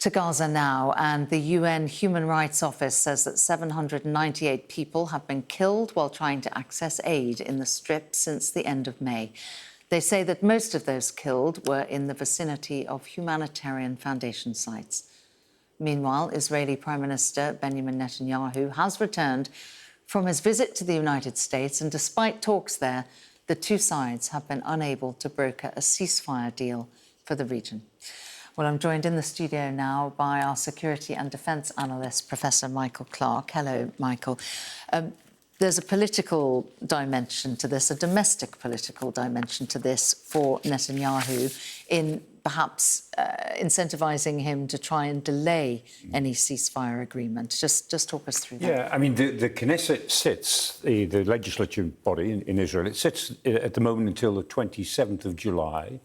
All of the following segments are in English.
To Gaza now, and the UN Human Rights Office says that 798 people have been killed while trying to access aid in the Strip since the end of May. They say that most of those killed were in the vicinity of humanitarian foundation sites. Meanwhile, Israeli Prime Minister Benjamin Netanyahu has returned from his visit to the United States, and despite talks there, the two sides have been unable to broker a ceasefire deal for the region. Well, I'm joined in the studio now by our security and defence analyst, Professor Michael Clarke. Hello, Michael. There's a political dimension to this, a domestic political dimension to this for Netanyahu in perhaps incentivising him to try and delay any ceasefire agreement. Just talk us through that. Yeah, I mean, the Knesset sits, the legislature body in Israel, it sits at the moment until the 27th of July,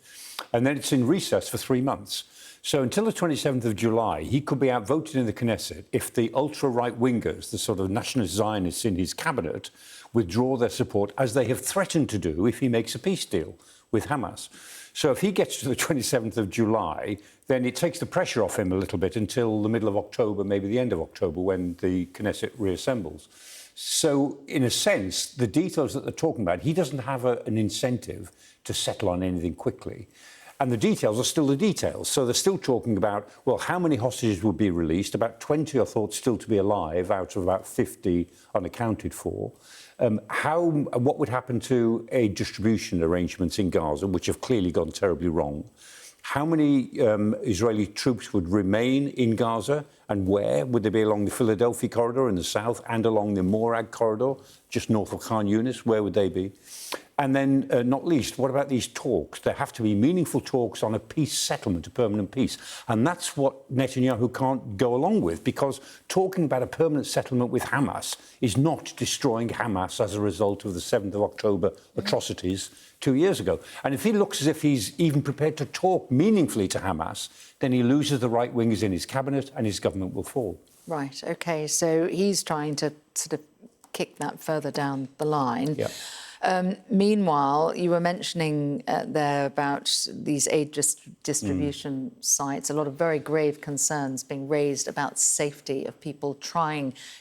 and then it's in recess for 3 months. So until the 27th of July, he could be outvoted in the Knesset if the ultra-right-wingers, the sort of nationalist Zionists in his cabinet, withdraw their support, as they have threatened to do if he makes a peace deal with Hamas. So if he gets to the 27th of July, then it takes the pressure off him a little bit until the middle of October, maybe the end of October, when the Knesset reassembles. So, in a sense, the details that they're talking about, he doesn't have an incentive to settle on anything quickly. And the details are still the details. So they're still talking about, well, how many hostages would be released? About 20 are thought still to be alive out of about 50 unaccounted for. What would happen to aid distribution arrangements in Gaza, which have clearly gone terribly wrong? How many Israeli troops would remain in Gaza, and where? Would they be along the Philadelphia corridor in the south and along the Morag corridor, just north of Khan Yunis? Where would they be? And then, not least, what about these talks? There have to be meaningful talks on a peace settlement, a permanent peace. And that's what Netanyahu can't go along with, because talking about a permanent settlement with Hamas is not destroying Hamas as a result of the 7th of October atrocities 2 years ago. And if he looks as if he's even prepared to talk meaningfully to Hamas, then he loses the right wingers in his cabinet and his government will fall. Right, OK. So he's trying to sort of kick that further down the line. Yeah. Meanwhile, you were mentioning there about these aid distribution sites, a lot of very grave concerns being raised about safety of people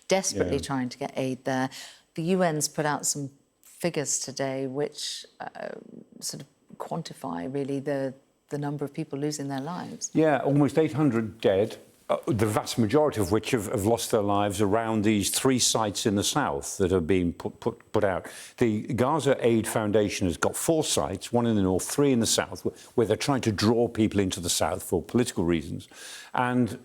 desperately trying to get aid there. The UN's put out some figures today which sort of quantify really the number of people losing their lives. Yeah, almost 800 dead. The vast majority of which have lost their lives around these 3 sites in the south that have been put out. The Gaza Aid Foundation has got 4 sites, 1 in the north, 3 in the south, where they're trying to draw people into the south for political reasons. And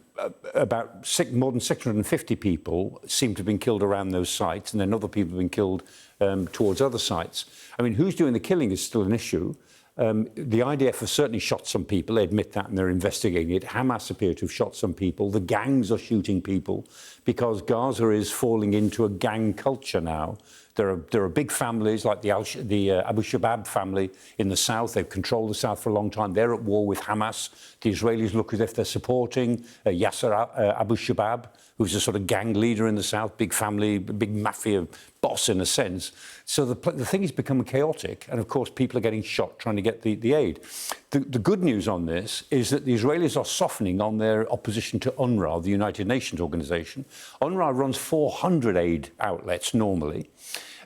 about more than 650 people seem to have been killed around those sites, and then other people have been killed towards other sites. I mean, who's doing the killing is still an issue. The IDF have certainly shot some people. They admit that and they're investigating it. Hamas appear to have shot some people. The gangs are shooting people because Gaza is falling into a gang culture now. There are big families like the Abu Shabab family in the south. They've controlled the south for a long time. They're at war with Hamas. The Israelis look as if they're supporting Yasser Abu Shabab, who's a sort of gang leader in the south, big family, big mafia boss in a sense. So the thing is becoming chaotic. And, of course, people are getting shot trying to get the aid. The good news on this is that the Israelis are softening on their opposition to UNRWA, the United Nations organization. UNRWA runs 400 aid outlets normally.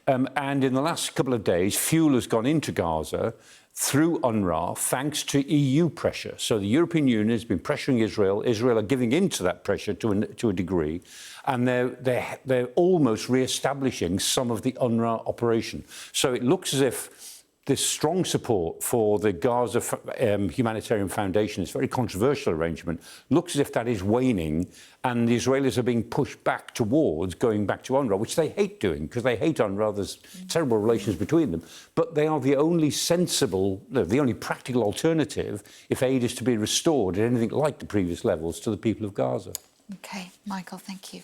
And in the last couple of days, fuel has gone into Gaza through UNRWA thanks to EU pressure. So the European Union has been pressuring Israel. Israel are giving in to that pressure to a degree. And they're almost re-establishing some of the UNRWA operation. So it looks as if this strong support for the Gaza Humanitarian Foundation, this very controversial arrangement, looks as if that is waning, and the Israelis are being pushed back towards going back to UNRWA, which they hate doing, because they hate UNRWA. There's terrible relations between them. But they are the only sensible, the only practical alternative if aid is to be restored at anything like the previous levels to the people of Gaza. OK, Michael, thank you.